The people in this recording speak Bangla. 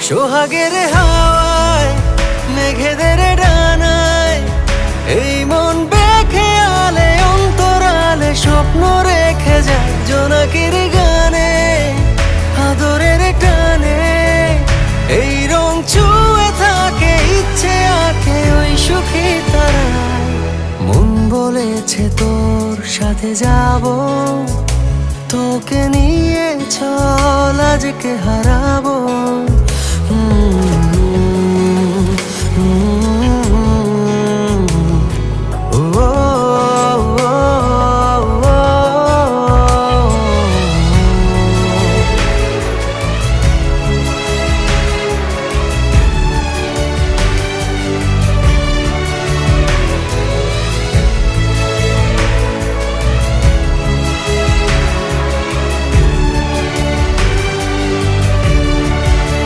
সোহাগের হাওয়ায় মেঘেদের ডানায় এই মন বেখেয়ালে অন্তরালে স্বপ্ন রেখে যায় জোনাকির গানে আদরের টানে। এই রং ছুঁয়ে থাকে ইচ্ছে আঁকে ওই সুখী তারায়। মন বলেছে তোর সাথে যাব, তোকে নিয়ে চল আজকে হারাবো।